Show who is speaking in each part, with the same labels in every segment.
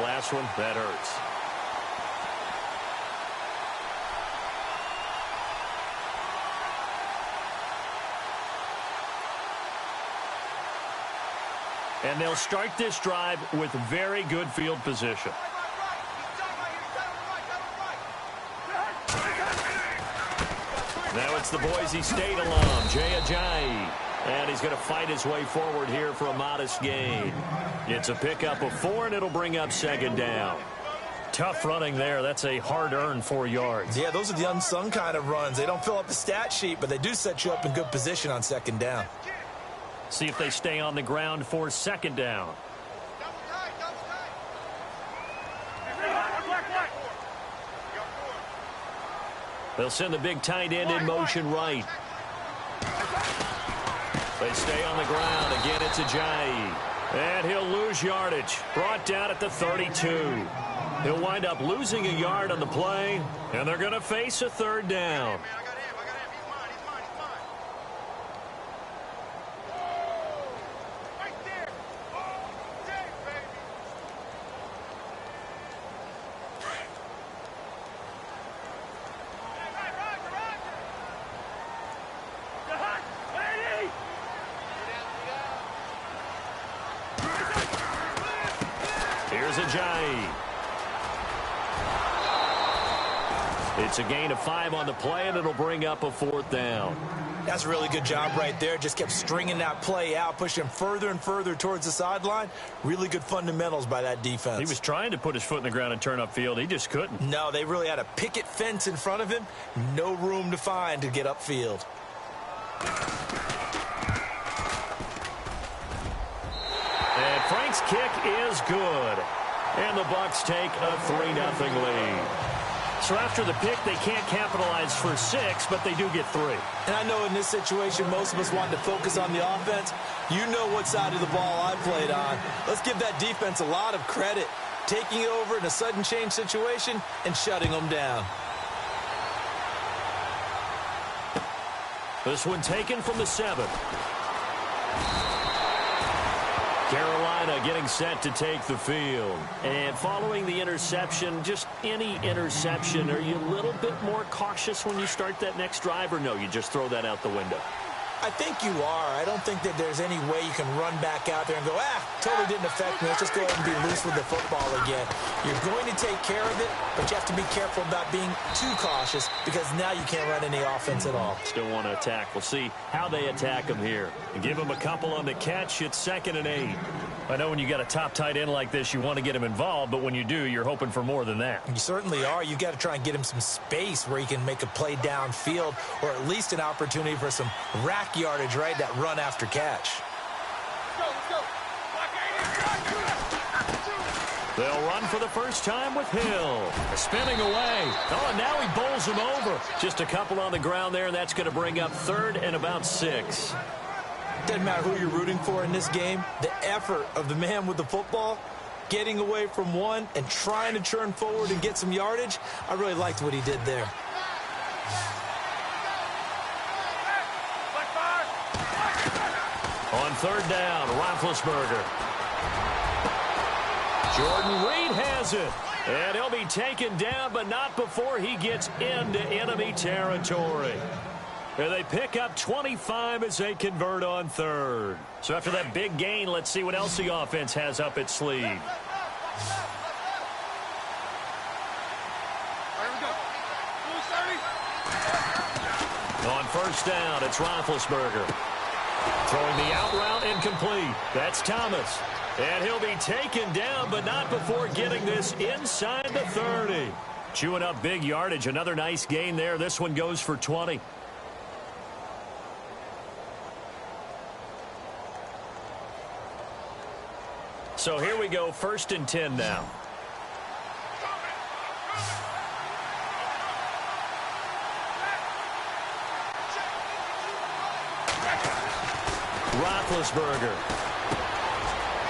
Speaker 1: that last one. That hurts. And they'll start this drive with very good field position. Now it's the Boise State alum, Jay Ajayi. And he's going to fight his way forward here for a modest gain. It's a pickup of 4, and it'll bring up second down. Tough running there. That's a hard-earned 4 yards.
Speaker 2: Yeah, those are the unsung kind of runs. They don't fill up the stat sheet, but they do set you up in good position on second down.
Speaker 1: See if they stay on the ground for second down. They'll send the big tight end in motion right. They stay on the ground. Again, it's Ajayi. And he'll lose yardage. Brought down at the 32. He'll wind up losing a yard on the play, and they're going to face a third down. Here's Ajayi. It's a gain of 5 on the play, and it'll bring up a fourth down.
Speaker 2: That's a really good job right there. Just kept stringing that play out, pushing him further and further towards the sideline. Really good fundamentals by that defense.
Speaker 1: He was trying to put his foot in the ground and turn upfield. He just couldn't.
Speaker 2: No, they really had a picket fence in front of him. No room to find to get upfield.
Speaker 1: And Frank's kick is good. And the Bucs take a 3-0 lead. So after the pick, they can't capitalize for 6, but they do get 3.
Speaker 2: And I know in this situation, most of us wanted to focus on the offense. You know what side of the ball I played on. Let's give that defense a lot of credit. Taking it over in a sudden change situation and shutting them down.
Speaker 1: This one taken from the 7. Carolina getting set to take the field. And following the interception, just any interception, are you a little bit more cautious when you start that next drive, or no, you just throw that out the window?
Speaker 2: I think you are. I don't think that there's any way you can run back out there and go, totally didn't affect me. Let's just go ahead and be loose with the football again. You're going to take care of it, but you have to be careful about being too cautious because now you can't run any offense at all.
Speaker 1: Still want to attack. We'll see how they attack him here. And give him a couple on the catch. It's 2nd and 8. I know when you got a top tight end like this, you want to get him involved, but when you do, you're hoping for more than that.
Speaker 2: You certainly are. You've got to try and get him some space where he can make a play downfield or at least an opportunity for some rack yardage, right? That run after catch.
Speaker 1: They'll run for the first time with Hill. Spinning away. Oh, and now he bowls him over. Just a couple on the ground there, and that's going to bring up 3rd and about 6.
Speaker 2: Doesn't matter who you're rooting for in this game. The effort of the man with the football, getting away from one and trying to turn forward and get some yardage, I really liked what he did there.
Speaker 1: On 3rd down, Roethlisberger. Jordan Reed has it. And he'll be taken down, but not before he gets into enemy territory. And they pick up 25 as they convert on 3rd. So after that big gain, let's see what else the offense has up its sleeve. On 1st down, it's Roethlisberger. Throwing the out route incomplete. That's Thomas. And he'll be taken down, but not before getting this inside the 30. Chewing up big yardage. Another nice gain there. This one goes for 20. So here we go, 1st and 10 now. Roethlisberger.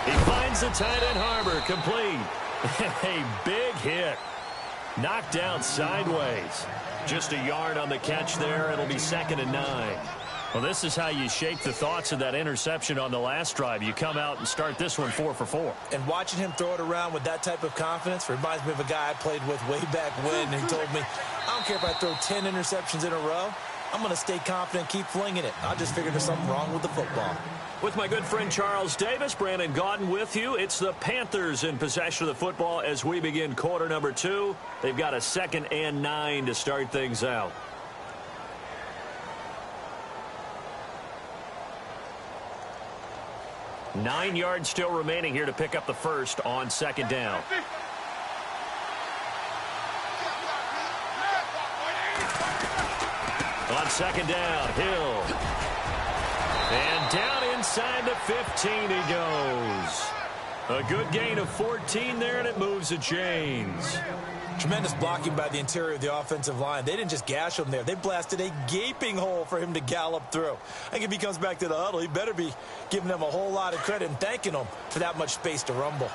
Speaker 1: He finds the tight end Harbor, complete. A big hit. Knocked down sideways. Just a yard on the catch there. It'll be 2nd and 9. Well, this is how you shake the thoughts of that interception on the last drive. You come out and start this one 4 for 4.
Speaker 2: And watching him throw it around with that type of confidence reminds me of a guy I played with way back when, and he told me, I don't care if I throw 10 interceptions in a row. I'm going to stay confident, keep flinging it. I just figured there's something wrong with the football.
Speaker 1: With my good friend Charles Davis, Brandon Gaudin with you. It's the Panthers in possession of the football as we begin quarter number 2. They've got a 2nd and 9 to start things out. Nine yards still remaining here to pick up the first on 2nd down. On 2nd down, Hill. And down inside the 15 he goes. A good gain of 14 there, and it moves the chains.
Speaker 2: Tremendous blocking by the interior of the offensive line. They didn't just gash him there. They blasted a gaping hole for him to gallop through. I think if he comes back to the huddle, he better be giving them a whole lot of credit and thanking them for that much space to rumble.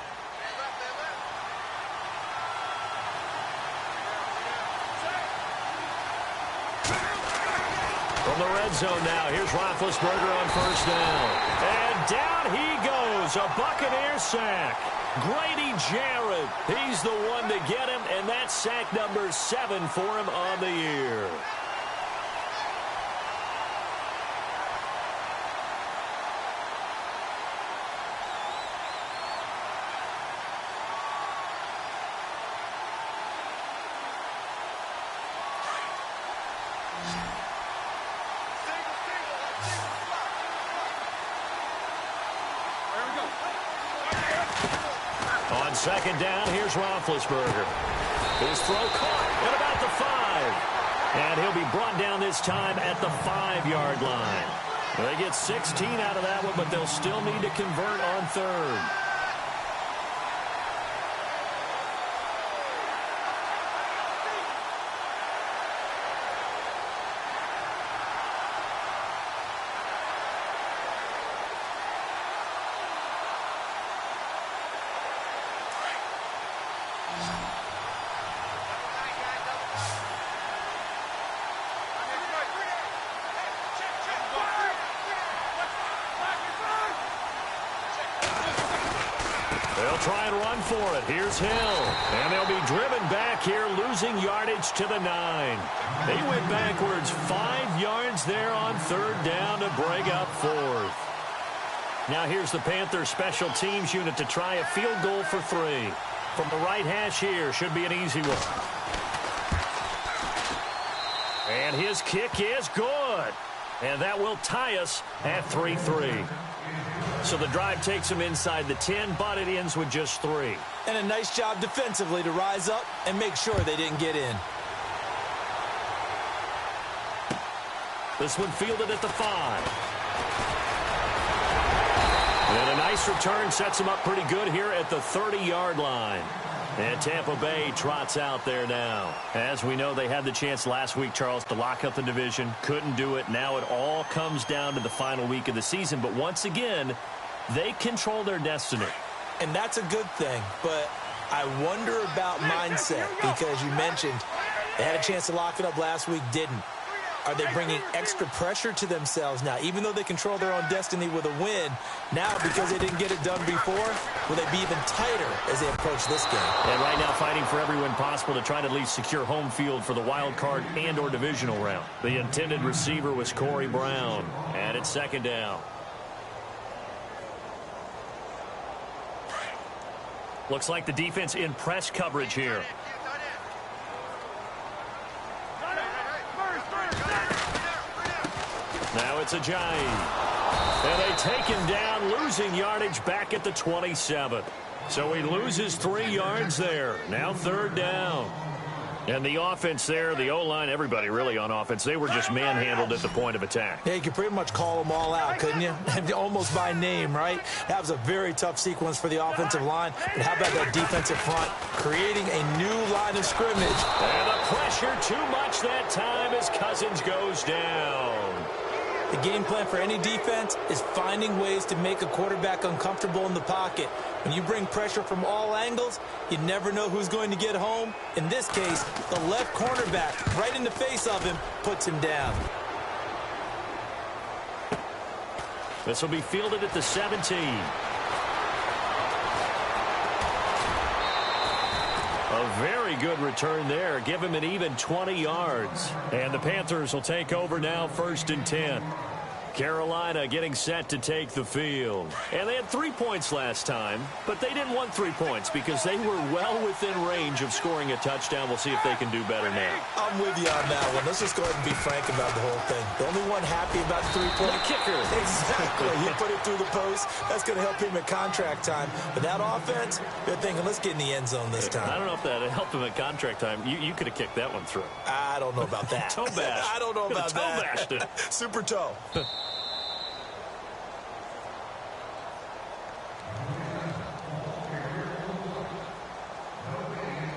Speaker 1: From the red zone now, here's Roethlisberger on 1st down. And down he goes, a Buccaneer sack. Grady Jarrett, he's the one to get him, and that's sack number 7 for him on the year. On 2nd down, here's Roethlisberger. His throw caught at about the 5. And he'll be brought down this time at the 5-yard line. They get 16 out of that one, but they'll still need to convert on 3rd. They'll try and run for it. Here's Hill. And they'll be driven back here, losing yardage to the 9. They went backwards 5 yards there on 3rd down to break up 4th. Now here's the Panthers special teams unit to try a field goal for 3. From the right hash here, should be an easy one. And his kick is good. And that will tie us at 3-3. So the drive takes them inside the 10, but it ends with just 3.
Speaker 2: And a nice job defensively to rise up and make sure they didn't get in.
Speaker 1: This one fielded at the 5. And a nice return sets them up pretty good here at the 30-yard line. And Tampa Bay trots out there now. As we know, they had the chance last week, Charles, to lock up the division. Couldn't do it. Now it all comes down to the final week of the season. But once again, they control their destiny.
Speaker 2: And that's a good thing. But I wonder about mindset, because you mentioned they had a chance to lock it up last week, didn't. Are they bringing extra pressure to themselves now? Even though they control their own destiny with a win, now because they didn't get it done before, will they be even tighter as they approach this game?
Speaker 1: And right now fighting for every win possible to try to at least secure home field for the wild card and or divisional round. The intended receiver was Corey Brown. And it's 2nd down. Looks like the defense in press coverage here. Now it's Ajayi. And they take him down, losing yardage back at the 27. So he loses 3 yards there. Now 3rd down. And the offense there, the O-line, everybody really on offense, they were just manhandled at the point of attack.
Speaker 2: Yeah, you could pretty much call them all out, couldn't you? Almost by name, right? That was a very tough sequence for the offensive line. But how about that defensive front creating a new line of scrimmage?
Speaker 1: And the pressure too much that time as Cousins goes down.
Speaker 2: The game plan for any defense is finding ways to make a quarterback uncomfortable in the pocket. When you bring pressure from all angles, you never know who's going to get home. In this case, the left cornerback, right in the face of him, puts him down.
Speaker 1: This will be fielded at the 17. A very good return there. Give him an even 20 yards. And the Panthers will take over now, 1st and 10. Carolina getting set to take the field. And they had 3 points last time, but they didn't want 3 points because they were well within range of scoring a touchdown. We'll see if they can do better now.
Speaker 2: I'm with you on that one. Let's just go ahead and be frank about the whole thing. The only one happy about the 3-point
Speaker 1: kicker.
Speaker 2: Exactly. He put it through the post. That's going to help him at contract time. But that offense, they're thinking, let's get in the end zone this time.
Speaker 1: I don't know if that helped him at contract time. You could have kicked that one through.
Speaker 2: I don't know about that.
Speaker 1: Toe bash.
Speaker 2: I don't know about that.
Speaker 1: Toe bashed it.
Speaker 2: Super toe.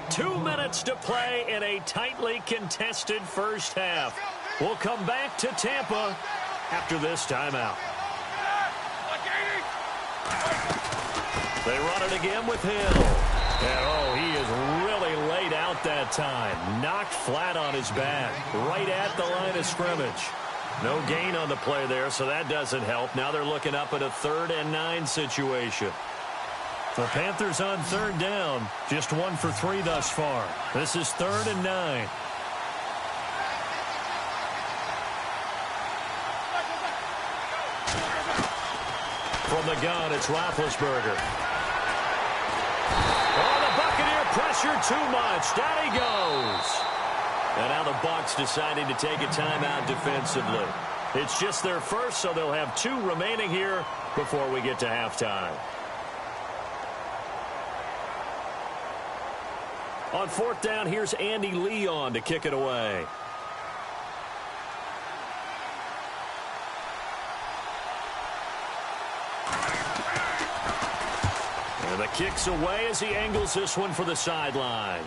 Speaker 1: 2 minutes to play in a tightly contested first half. We'll come back to Tampa after this timeout. They run it again with Hill. And, oh, he is really laid out that time. Knocked flat on his back, right at the line of scrimmage. No gain on the play there, so that doesn't help. Now they're looking up at a 3rd and 9 situation. The Panthers on 3rd down, just 1 for 3 thus far. This is 3rd and 9. From the gun, it's Roethlisberger. Oh, the Buccaneer pressure too much. Down he goes. And now the Bucs deciding to take a timeout defensively. It's just their first, so they'll have 2 remaining here before we get to halftime. On 4th down, here's Andy Leon to kick it away. And the kick's away as he angles this one for the sideline.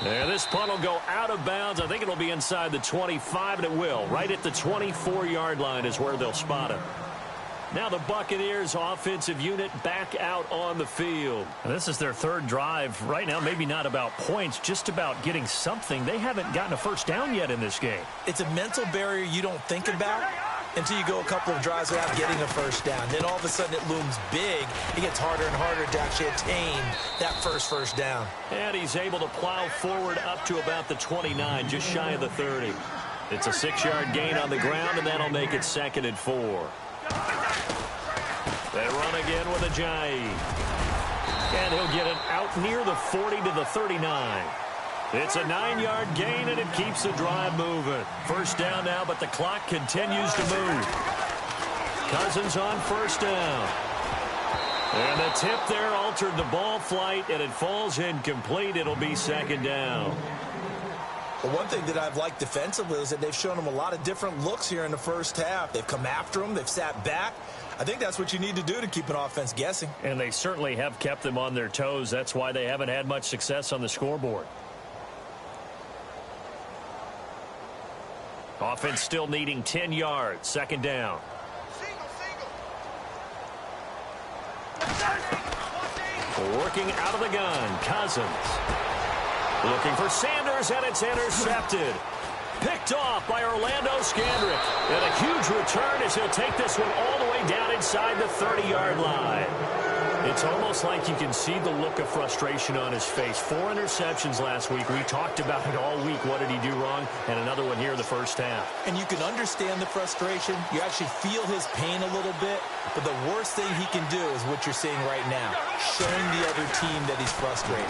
Speaker 1: And this punt will go out of bounds. I think it'll be inside the 25, and it will. Right at the 24-yard line is where they'll spot it. Now the Buccaneers offensive unit back out on the field. And this is their 3rd drive. Right now, maybe not about points, just about getting something. They haven't gotten a first down yet in this game.
Speaker 2: It's a mental barrier you don't think about until you go a couple of drives without getting a first down. Then all of a sudden it looms big. It gets harder and harder to actually attain that first down.
Speaker 1: And he's able to plow forward up to about the 29, just shy of the 30. It's a 6-yard gain on the ground, and that'll make it 2nd and 4. They run again with Ajayi. And he'll get it out near the 40 to the 39. It's a 9-yard gain, and it keeps the drive moving. First down now, but the clock continues to move. Cousins on 1st down. And the tip there altered the ball flight, and it falls incomplete. It'll be 2nd down.
Speaker 2: Well, one thing that I've liked defensively is that they've shown him a lot of different looks here in the first half. They've come after him. They've sat back. I think that's what you need to do to keep an offense guessing.
Speaker 1: And they certainly have kept them on their toes. That's why they haven't had much success on the scoreboard. Offense still needing 10 yards. 2nd down. Working out of the gun, Cousins. Looking for Sanders, and it's intercepted. Picked off by Orlando Scandrick. And a huge return as he'll take this one all the way down inside the 30-yard line. It's almost like you can see the look of frustration on his face. 4 interceptions last week. We talked about it all week. What did he do wrong? And another one here in the first half.
Speaker 2: And you can understand the frustration. You actually feel his pain a little bit. But the worst thing he can do is what you're seeing right now, showing the other team that he's frustrated.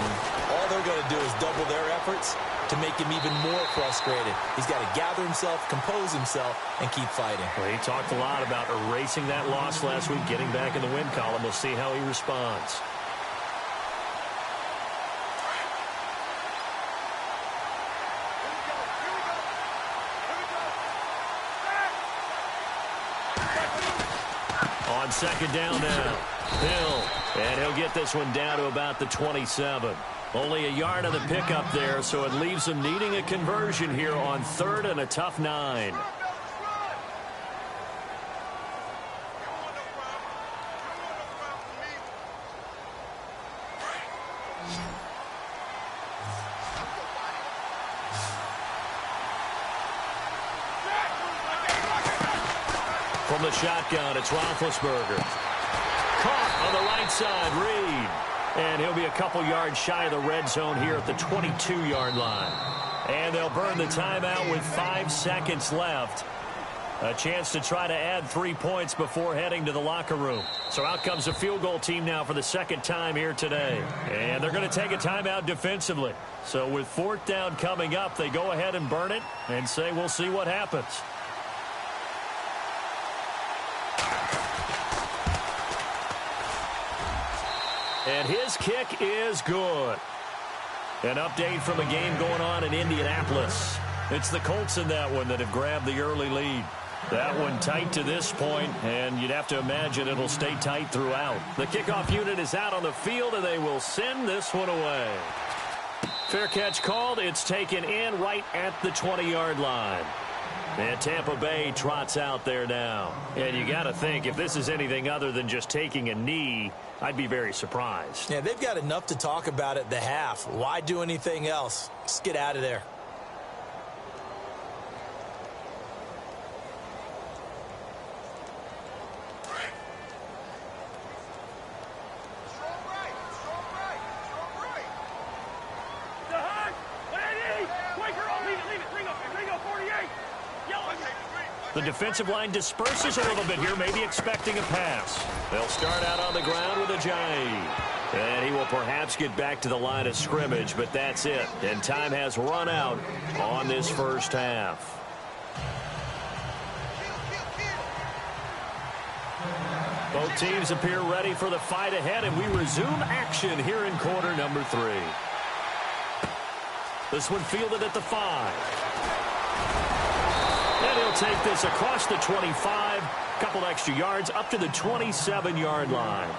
Speaker 2: All they're going to do is double their efforts to make him even more frustrated. He's got to gather himself, compose himself, and keep fighting.
Speaker 1: Well, he talked a lot about erasing that loss last week, getting back in the win column. We'll see how he responds. On 2nd down now, Hill, and he'll get this one down to about the 27. Only a yard of the pickup there, so it leaves him needing a conversion here on 3rd and a tough 9. From the shotgun, it's Roethlisberger. Caught on the right side, Reed. And he'll be a couple yards shy of the red zone here at the 22-yard line. And they'll burn the timeout with 5 seconds left. A chance to try to add 3 points before heading to the locker room. So out comes the field goal team now for the second time here today. And they're going to take a timeout defensively. So with 4th down coming up, they go ahead and burn it and say we'll see what happens. And his kick is good. An update from a game going on in Indianapolis. It's the Colts in that one that have grabbed the early lead. That one tight to this point, and you'd have to imagine it'll stay tight throughout. The kickoff unit is out on the field, and they will send this one away. Fair catch called. It's taken in right at the 20-yard line. And Tampa Bay trots out there now. And you got to think, if this is anything other than just taking a knee, I'd be very surprised.
Speaker 2: Yeah, they've got enough to talk about at the half. Why do anything else? Just get out of there.
Speaker 1: The defensive line disperses a little bit here, maybe expecting a pass. They'll start out on the ground with Ajayi. And he will perhaps get back to the line of scrimmage, but that's it. And time has run out on this first half. Both teams appear ready for the fight ahead, and we resume action here in quarter number 3. This one fielded at the 5. And he'll take this across the 25, couple extra yards up to the 27-yard line.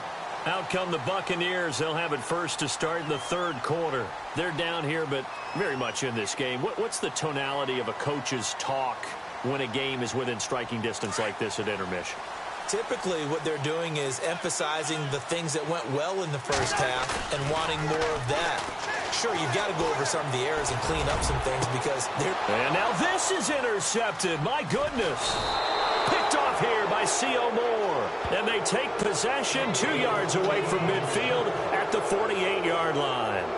Speaker 1: Out come the Buccaneers. They'll have it first to start in the 3rd quarter. They're down here, but very much in this game. What's the tonality of a coach's talk when a game is within striking distance like this at intermission?
Speaker 2: Typically, what they're doing is emphasizing the things that went well in the first half and wanting more of that. Sure, you've got to go over some of the errors and clean up some things because they're...
Speaker 1: And now this is intercepted. My goodness. Picked off here by C.O. Moore. And they take possession 2 yards away from midfield at the 48-yard line.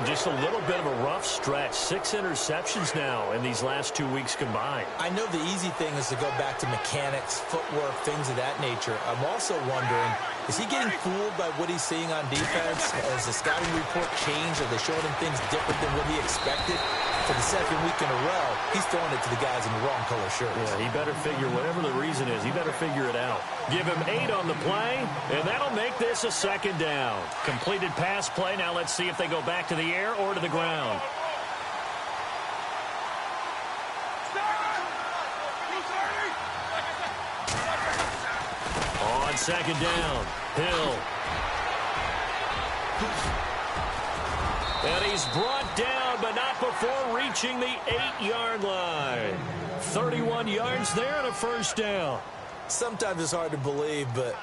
Speaker 1: Just a little bit of a rough stretch. 6 interceptions now in these last 2 weeks combined.
Speaker 2: I know the easy thing is to go back to mechanics, footwork, things of that nature. I'm also wondering, is he getting fooled by what he's seeing on defense? Has the scouting report changed? Are they showing him things different than what he expected? For the 2nd week in a row, he's throwing it to the guys in the wrong color shirts.
Speaker 1: Yeah, he better figure, whatever the reason is, he better figure it out. Give him 8 on the play, and that'll make this a 2nd down. Completed pass play. Now let's see if they go back to the air or to the ground. On 2nd down, Hill. And he's brought down, but not before reaching the 8-yard line. 31 yards there and a 1st down.
Speaker 2: Sometimes it's hard to believe, but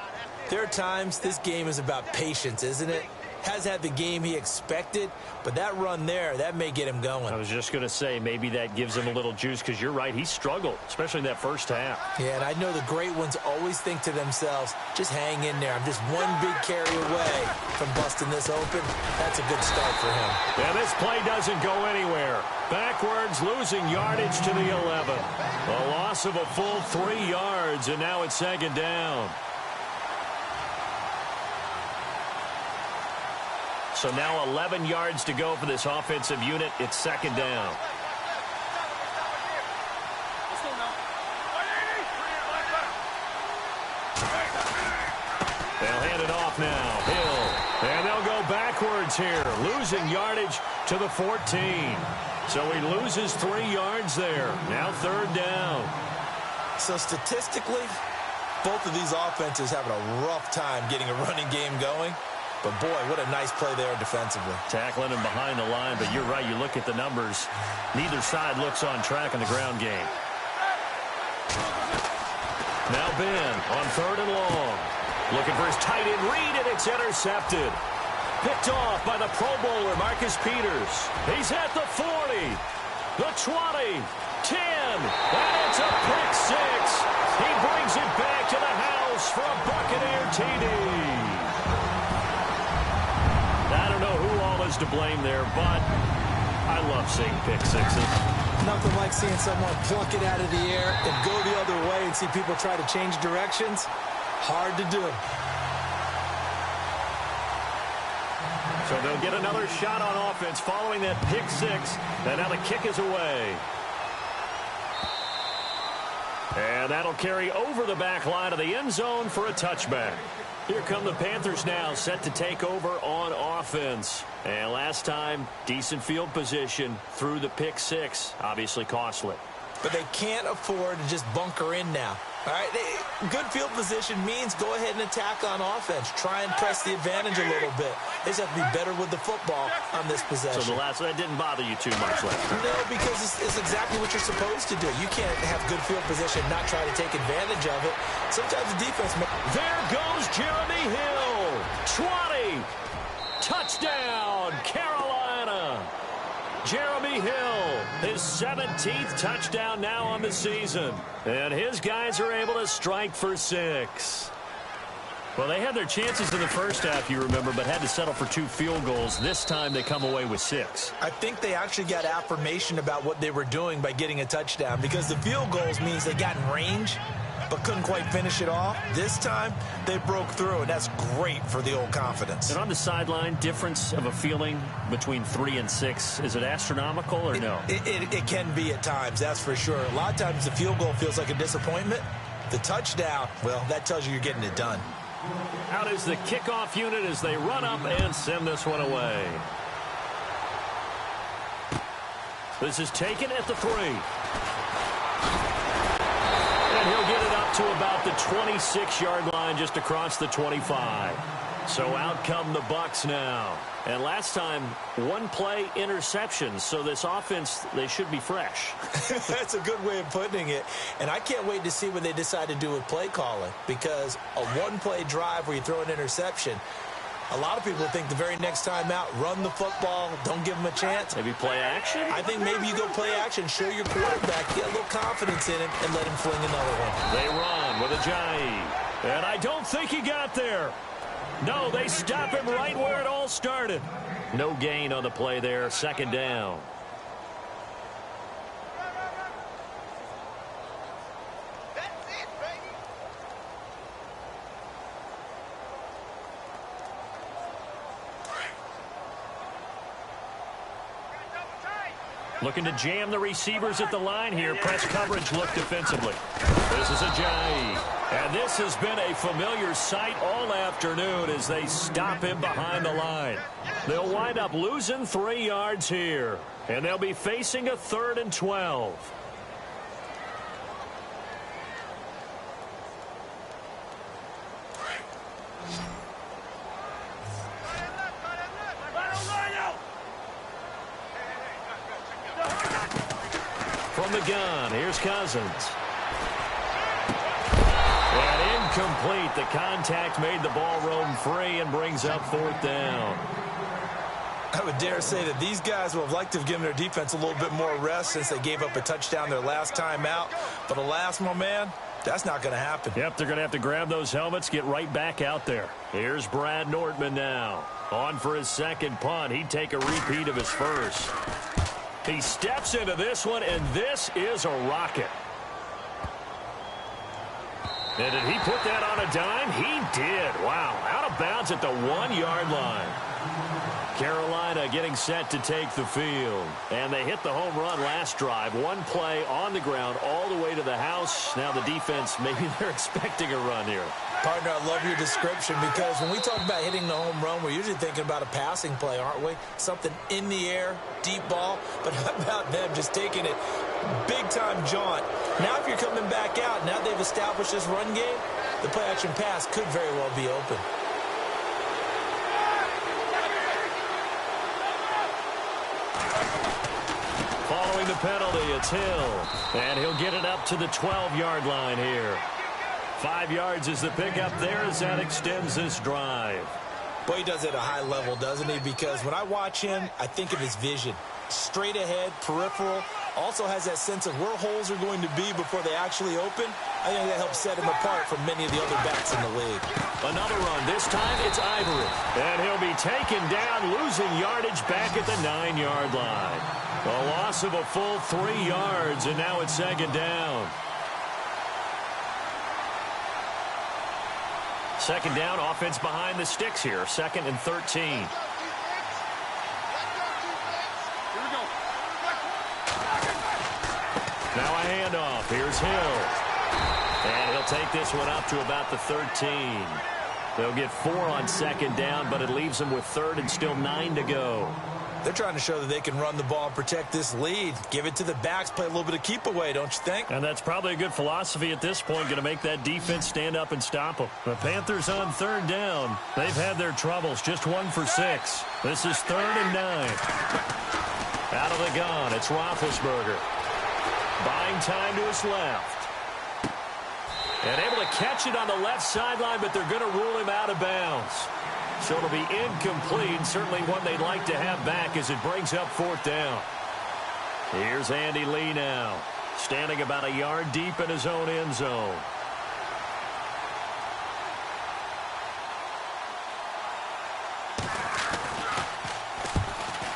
Speaker 2: there are times this game is about patience, isn't it? Has had the game he expected, but that run there, that may get him going.
Speaker 1: I was just going to say, maybe that gives him a little juice, because you're right, he struggled, especially in that first half.
Speaker 2: Yeah, and I know the great ones always think to themselves, just hang in there. I'm just one big carry away from busting this open. That's a good start for him.
Speaker 1: Yeah, this play doesn't go anywhere. Backwards, losing yardage to the 11. A loss of a full 3 yards, and now it's 2nd down. So now 11 yards to go for this offensive unit. It's 2nd down. They'll hand it off now. Hill. And they'll go backwards here. Losing yardage to the 14. So he loses 3 yards there. Now 3rd down.
Speaker 2: So statistically, both of these offenses having a rough time getting a running game going. But, boy, what a nice play there defensively.
Speaker 1: Tackling him behind the line, but you're right. You look at the numbers. Neither side looks on track in the ground game. Now Ben on 3rd and long. Looking for his tight end read, and it's intercepted. Picked off by the Pro Bowler, Marcus Peters. He's at the 40, the 20, 10. And it's a pick six. He brings it back to the house for a Buccaneer TD. I don't know who all is to blame there, but I love seeing pick sixes.
Speaker 2: Nothing like seeing someone pluck it out of the air and go the other way and see people try to change directions. Hard to do.
Speaker 1: So they'll get another shot on offense following that pick six. And now the kick is away. And that'll carry over the back line of the end zone for a touchback. Here come the Panthers now, set to take over on offense. And last time, decent field position through the pick six. Obviously costly.
Speaker 2: But they can't afford to just bunker in now. All right, good field position means go ahead and attack on offense. Try and press the advantage a little bit. They just have to be better with the football on this possession.
Speaker 1: So that didn't bother you too much last time?
Speaker 2: No, because it's exactly what you're supposed to do. You can't have good field position and not try to take advantage of it. Sometimes the defense...
Speaker 1: There goes Jeremy Hill. 20. Touchdown, Carolina. Jeremy Hill, his 17th touchdown now on the season. And his guys are able to strike for 6. Well, they had their chances in the first half, you remember, but had to settle for 2 field goals. This time they come away with 6.
Speaker 2: I think they actually got affirmation about what they were doing by getting a touchdown, because the field goals means they got in range but couldn't quite finish it off. This time, they broke through, and that's great for the old confidence.
Speaker 1: And on the sideline, difference of a feeling between 3 and 6, is it astronomical or no?
Speaker 2: It can be at times, that's for sure. A lot of times the field goal feels like a disappointment. The touchdown, well, that tells you you're getting it done.
Speaker 1: Out is the kickoff unit as they run up and send this one away. This is taken at the 3. And he'll get it up to about the 26-yard line, just across the 25. So out come the Bucs now. And last time, 1-play interception. So this offense, they should be fresh.
Speaker 2: That's a good way of putting it. And I can't wait to see what they decide to do with play calling, because a 1-play drive where you throw an interception, a lot of people think the very next time out, run the football, don't give them a chance.
Speaker 1: Maybe play action?
Speaker 2: I think maybe you go play action, show your quarterback, get a little confidence in him, and let him fling another one.
Speaker 1: They run with Ajayi. And I don't think he got there. No, they stop him right where it all started. No gain on the play there, 2nd down. Looking to jam the receivers at the line here. Press coverage look defensively. This is Ajayi. And this has been a familiar sight all afternoon as they stop him behind the line. They'll wind up losing 3 yards here. And they'll be facing a 3rd and 12. From the gun, here's Cousins. And incomplete. The contact made the ball roam free and brings up 4th down.
Speaker 2: I would dare say that these guys would have liked to have given their defense a little bit more rest since they gave up a touchdown their last time out. But alas, my man, that's not going to happen.
Speaker 1: Yep, they're going to have to grab those helmets, get right back out there. Here's Brad Nordman now. On for his 2nd punt. He'd take a repeat of his first. He steps into this one, and this is a rocket. And did he put that on a dime? He did. Wow. Out of bounds at the 1-yard line. Carolina getting set to take the field. And they hit the home run last drive. 1 play on the ground all the way to the house. Now the defense, maybe they're expecting a run here.
Speaker 2: Partner, I love your description, because when we talk about hitting the home run, we're usually thinking about a passing play, aren't we? Something in the air, deep ball. But how about them just taking it big-time jaunt? Now if you're coming back out, now they've established this run game, the play-action pass could very well be open.
Speaker 1: Following the penalty, it's Hill. And he'll get it up to the 12-yard line here. 5 yards is the pickup there as that extends this drive.
Speaker 2: Boy, he does it at a high level, doesn't he? Because when I watch him, I think of his vision. Straight ahead, peripheral, also has that sense of where holes are going to be before they actually open. I think that helps set him apart from many of the other backs in the league.
Speaker 1: Another run. This time it's Ivory. And he'll be taken down, losing yardage back at the 9-yard line. A loss of a full 3 yards, and now it's second down. Second down, offense behind the sticks here. 2nd and 13. Now a handoff. Here's Hill. And he'll take this one up to about the 13. They'll get 4 on 2nd down, but it leaves them with 3rd and still 9 to go.
Speaker 2: They're trying to show that they can run the ball and protect this lead. Give it to the backs, play a little bit of keep away, don't you think?
Speaker 1: And that's probably a good philosophy at this point, going to make that defense stand up and stop them. The Panthers on 3rd down. They've had their troubles, just 1 for 6. This is 3rd and 9. Out of the gun, it's Roethlisberger. Buying time to his left. And able to catch it on the left sideline, but they're going to rule him out of bounds. So it'll be incomplete, certainly one they'd like to have back as it brings up 4th down. Here's Andy Lee now, standing about a yard deep in his own end zone.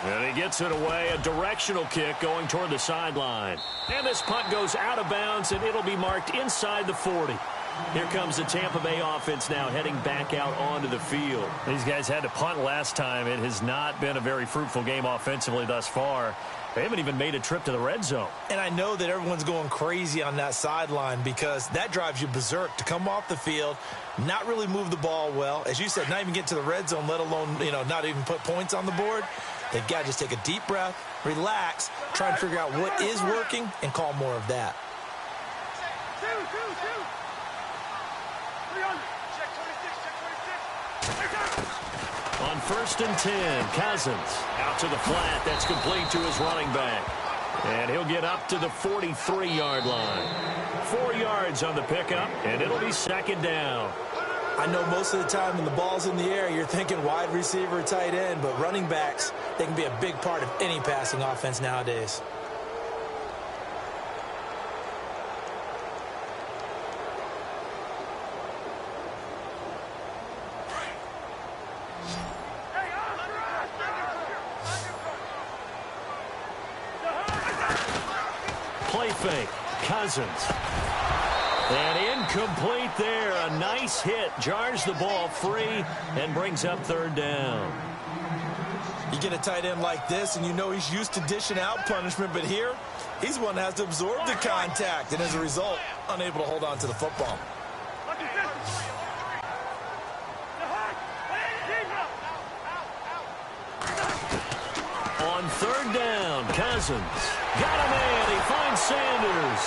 Speaker 1: And he gets it away, a directional kick going toward the sideline. And this punt goes out of bounds, and it'll be marked inside the 40. Here comes the Tampa Bay offense now heading back out onto the field. These guys had to punt last time. It has not been a very fruitful game offensively thus far. They haven't even made a trip to the red zone.
Speaker 2: And I know that everyone's going crazy on that sideline because that drives you berserk to come off the field, not really move the ball well. As you said, not even get to the red zone, let alone, not even put points on the board. They've got to just take a deep breath, relax, try and figure out what is working, and call more of that.
Speaker 1: On 1st and 10, Cousins out to the flat. That's complete to his running back. And he'll get up to the 43-yard line. 4 yards on the pickup, and it'll be 2nd down.
Speaker 2: I know most of the time when the ball's in the air, you're thinking wide receiver, tight end, but running backs, they can be a big part of any passing offense nowadays.
Speaker 1: Play fake. Cousins. And incomplete there. A nice hit. Jars the ball free and brings up 3rd down.
Speaker 2: You get a tight end like this, and you know he's used to dishing out punishment, but here, he's one that has to absorb the contact, and as a result, unable to hold on to the football.
Speaker 1: On 3rd down, Cousins. Got a man. He finds Sanders.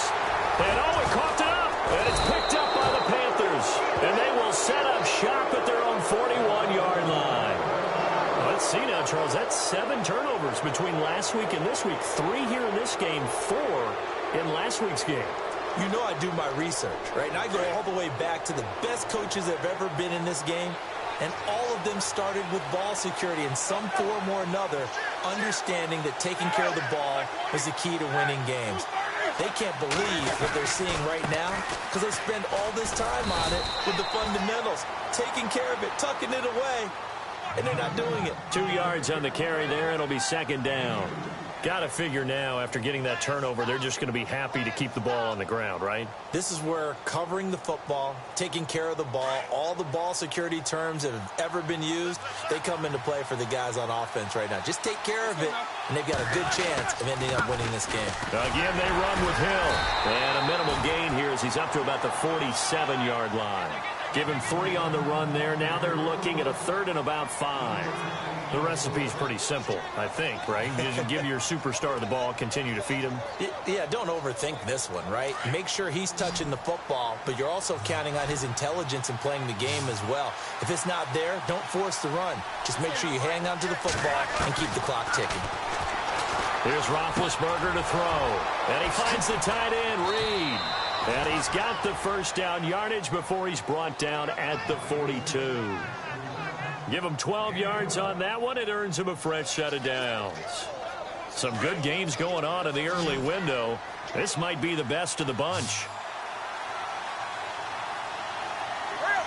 Speaker 1: And he coughed it up. And it's picked up by the Panthers. And they will set up shop at their own 41-yard line. Let's see now, Charles. That's 7 turnovers between last week and this week. 3 here in this game, 4 in last week's game.
Speaker 2: You know I do my research, right? And I go all the way back to the best coaches that have ever been in this game. And all of them started with ball security in some form or another, understanding that taking care of the ball was the key to winning games. They can't believe what they're seeing right now because they spend all this time on it with the fundamentals, taking care of it, tucking it away, and they're not doing it.
Speaker 1: 2 yards on the carry there. It'll be 2nd down. Got to figure now, after getting that turnover, they're just going to be happy to keep the ball on the ground, right?
Speaker 2: This is where covering the football, taking care of the ball, all the ball security terms that have ever been used, they come into play for the guys on offense right now. Just take care of it, and they've got a good chance of ending up winning this game.
Speaker 1: Again, they run with Hill. And a minimal gain here as he's up to about the 47-yard line. Give him 3 on the run there. Now they're looking at a 3rd and about 5. The recipe's pretty simple, I think, right? Just give your superstar the ball, continue to feed him.
Speaker 2: Yeah, don't overthink this one, right? Make sure he's touching the football, but you're also counting on his intelligence in playing the game as well. If it's not there, don't force the run. Just make sure you hang on to the football and keep the clock ticking.
Speaker 1: Here's Roethlisberger to throw. And he finds the tight end, Reed. And he's got the 1st down yardage before he's brought down at the 42. Give him 12 yards on that one. It earns him a fresh set of downs. Some good games going on in the early window. This might be the best of the bunch.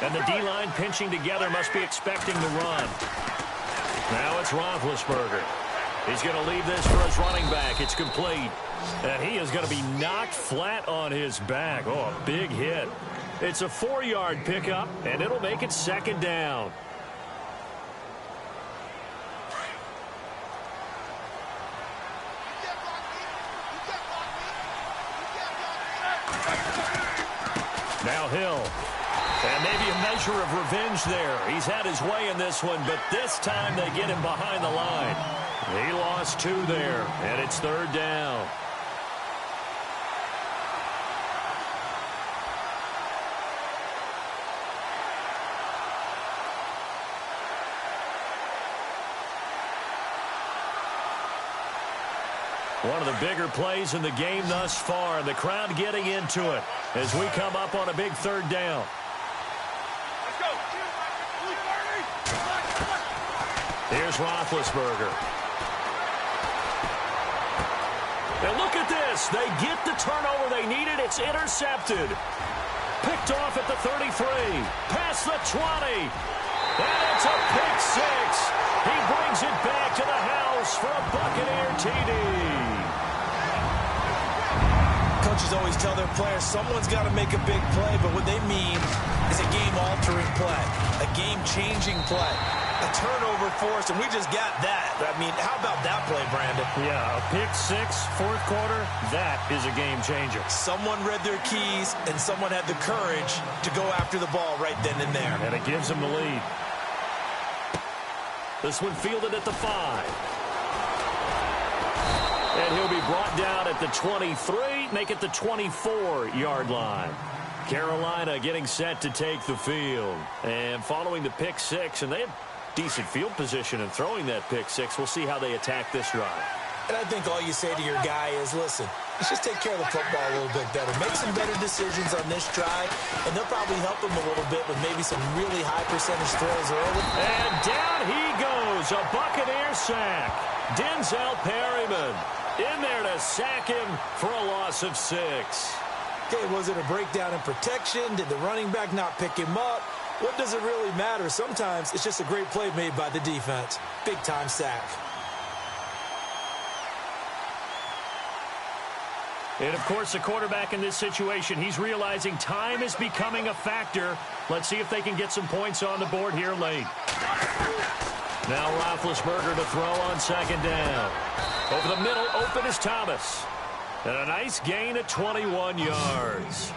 Speaker 1: And the D-line pinching together must be expecting the run. Now it's Roethlisberger. He's going to leave this for his running back. It's complete. And he is going to be knocked flat on his back. Oh, a big hit. It's a 4-yard pickup, and it'll make it second down. Now Hill. And maybe a measure of revenge there. He's had his way in this one, but this time they get him behind the line. He lost 2 there, and it's third down. One of the bigger plays in the game thus far, and the crowd getting into it as we come up on a big third down. Here's Roethlisberger. And look at this. They get the turnover they needed. It's intercepted. Picked off at the 33. Past the 20. And it's a pick 6. He brings it back to the house for a Buccaneer TD.
Speaker 2: Coaches always tell their players someone's got to make a big play, but what they mean is a game-altering play, a game-changing play. A turnover forced, and we just got that. I mean, how about that play, Brandon?
Speaker 1: Yeah, a pick 6, fourth quarter, that is a game changer.
Speaker 2: Someone read their keys, and someone had the courage to go after the ball right then and there.
Speaker 1: And it gives them the lead. This one fielded at the 5. And he'll be brought down at the 23, make it the 24-yard line. Carolina getting set to take the field. And following the pick 6, and they have decent field position in throwing that pick 6. We'll see how they attack this drive.
Speaker 2: And I think all you say to your guy is, listen, let's just take care of the football a little bit better. Make some better decisions on this drive, and they'll probably help him a little bit with maybe some really high percentage throws early.
Speaker 1: And down he goes, a Buccaneer sack. Denzel Perryman in there to sack him for a loss of 6.
Speaker 2: Okay, was it a breakdown in protection? Did the running back not pick him up? What does it really matter? Sometimes it's just a great play made by the defense. Big-time sack.
Speaker 1: And, of course, the quarterback in this situation, he's realizing time is becoming a factor. Let's see if they can get some points on the board here late. Now Roethlisberger to throw on second down. Over the middle, open is Thomas. And a nice gain of 21 yards.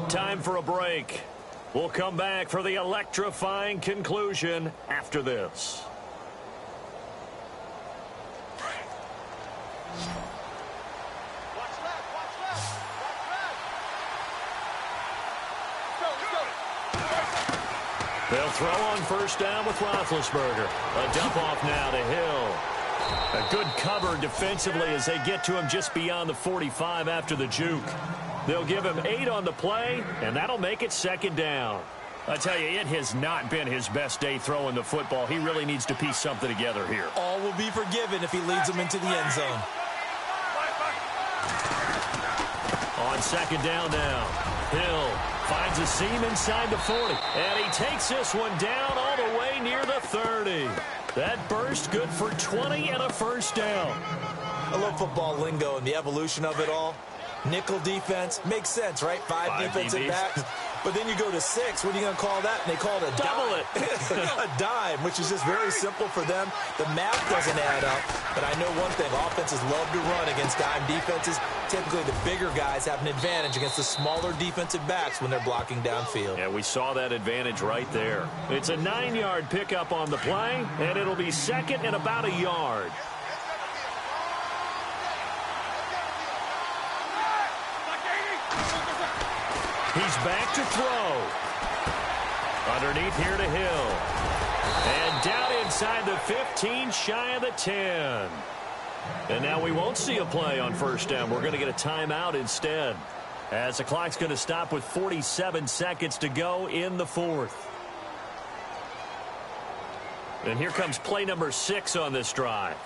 Speaker 1: Time for a break. We'll come back for the electrifying conclusion after this. They'll throw on first down with Roethlisberger. A dump off now to Hill. A good cover defensively as they get to him just beyond the 45 after the juke. They'll give him 8 on the play, and that'll make it second down. I tell you, it has not been his best day throwing the football. He really needs to piece something together here.
Speaker 2: All will be forgiven if he leads them into the end zone.
Speaker 1: On second down now, Hill finds a seam inside the 40, and he takes this one down all the way near the 30. That burst good for 20 and a first down.
Speaker 2: I love football lingo and the evolution of it all. Nickel defense makes sense, right? 5 defensive backs. But then you go to 6. What are you going to call that? And they call it a
Speaker 1: double
Speaker 2: dime. A dime, which is just very simple for them. The math doesn't add up. But I know one thing, offenses love to run against dime defenses. Typically, the bigger guys have an advantage against the smaller defensive backs when they're blocking downfield.
Speaker 1: Yeah, we saw that advantage right there. It's a 9-yard pickup on the play, and it'll be second and about a yard. He's back to throw. Underneath here to Hill. And down inside the 15, shy of the 10. And now we won't see a play on first down. We're going to get a timeout instead, as the clock's going to stop with 47 seconds to go in the fourth. And here comes play number 6 on this drive.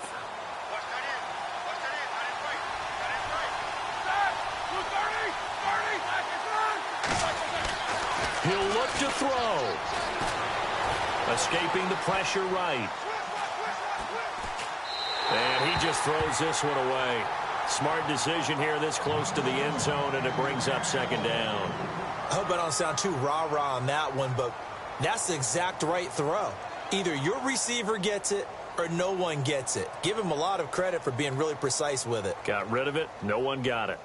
Speaker 1: He'll look to throw. Escaping the pressure right. And he just throws this one away. Smart decision here this close to the end zone, and it brings up second down.
Speaker 2: I hope I don't sound too rah-rah on that one, but that's the exact right throw. Either your receiver gets it or no one gets it. Give him a lot of credit for being really precise with it.
Speaker 1: Got rid of it. No one got it.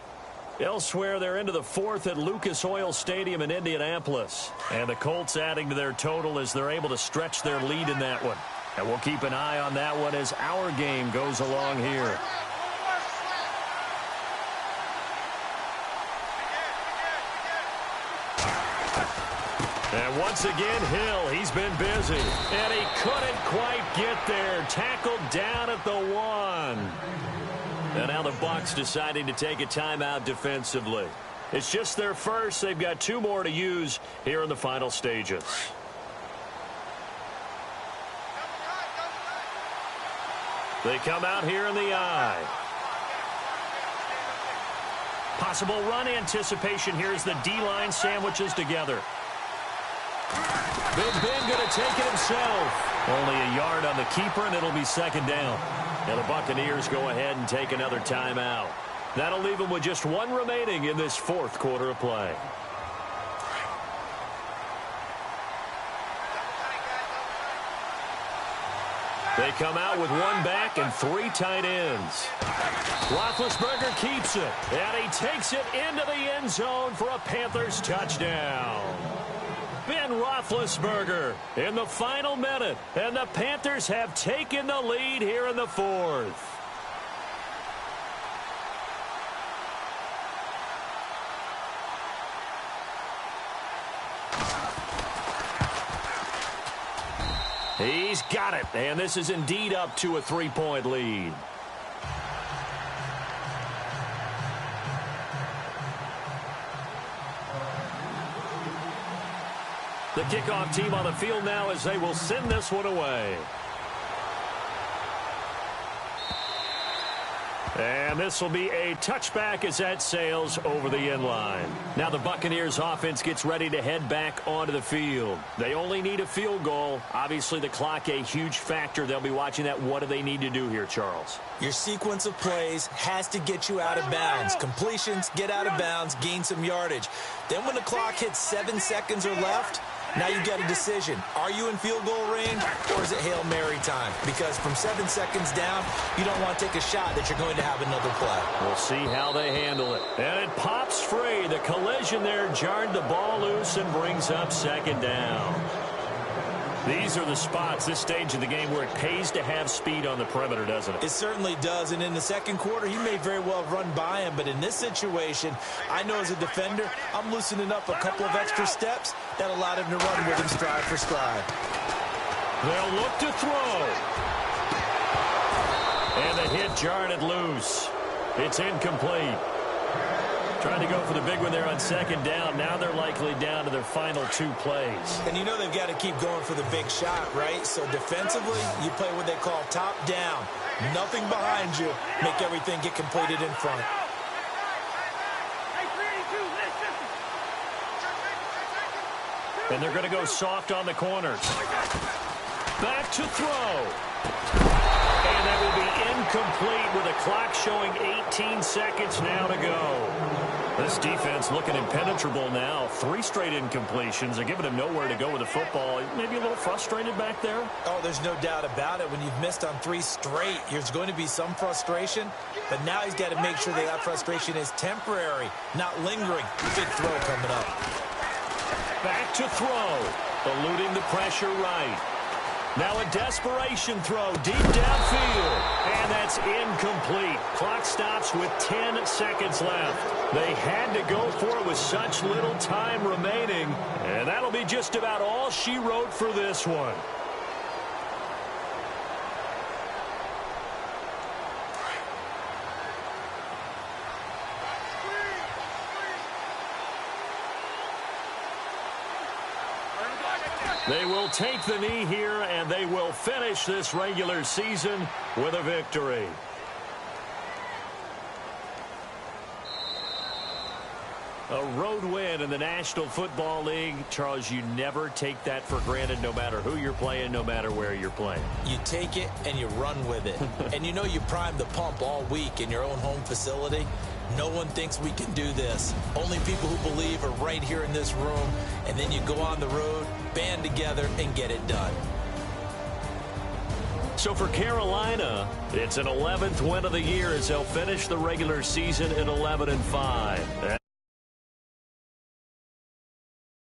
Speaker 1: Elsewhere, they're into the fourth at Lucas Oil Stadium in Indianapolis. And the Colts adding to their total as they're able to stretch their lead in that one. And we'll keep an eye on that one as our game goes along here. And once again, Hill, he's been busy. And he couldn't quite get there. Tackled down at the 1. And now the Bucs deciding to take a timeout defensively. It's just their first. They've got 2 more to use here in the final stages. They come out here in the eye. Possible run anticipation here as the D-line sandwiches together. Big Ben going to take it himself. Only a yard on the keeper, and it'll be second down. And the Buccaneers go ahead and take another timeout. That'll leave them with just 1 remaining in this fourth quarter of play. They come out with 1 back and 3 tight ends. Roethlisberger keeps it, and he takes it into the end zone for a Panthers touchdown. Ben Roethlisberger in the final minute, and the Panthers have taken the lead here in the fourth. He's got it, and this is indeed up to a 3-point lead. The kickoff team on the field now as they will send this one away. And this will be a touchback as that sails over the end line. Now the Buccaneers offense gets ready to head back onto the field. They only need a field goal. Obviously the clock a huge factor. They'll be watching that. What do they need to do here, Charles?
Speaker 2: Your sequence of plays has to get you out of bounds. Completions, get out of bounds, gain some yardage. Then when the clock hits 7 seconds or left, now you get a decision. Are you in field goal range, or is it Hail Mary time? Because from 7 seconds down, you don't want to take a shot that you're going to have another play.
Speaker 1: We'll see how they handle it. And it pops free. The collision there jarred the ball loose and brings up second down. These are the spots, this stage of the game, where it pays to have speed on the perimeter, doesn't it?
Speaker 2: It certainly does, and in the second quarter, he may very well have run by him, but in this situation, I know as a defender, I'm loosening up a couple of extra steps that allowed him to run with him stride for stride.
Speaker 1: They'll look to throw. And the hit jarred it loose. It's incomplete. Trying to go for the big one there on second down. Now they're likely down to their final 2 plays.
Speaker 2: And you know they've got to keep going for the big shot, right? So defensively, you play what they call top down. Nothing behind you. Make everything get completed in front.
Speaker 1: And they're going to go soft on the corners. Back to throw. And that will be incomplete with the clock showing 18 seconds now to go. This defense looking impenetrable now. 3 straight incompletions. They're giving him nowhere to go with the football. Maybe a little frustrated back there?
Speaker 2: Oh, there's no doubt about it. When you've missed on 3 straight, there's going to be some frustration. But now he's got to make sure that frustration is temporary, not lingering. Big throw coming up.
Speaker 1: Back to throw. Eluding the pressure right. Now a desperation throw deep downfield. And that's incomplete. Clock stops with 10 seconds left. They had to go for it with such little time remaining. And that'll be just about all she wrote for this one. They will take the knee here, and they will finish this regular season with a victory. A road win in the National Football League. Charles, you never take that for granted, no matter who you're playing, no matter where you're playing.
Speaker 2: You take it and you run with it. And you know you primed the pump all week in your own home facility. No one thinks we can do this. Only people who believe are right here in this room. And then you go on the road, band together, and get it done.
Speaker 1: So for Carolina, it's an 11th win of the year as they'll finish the regular season at 11-5.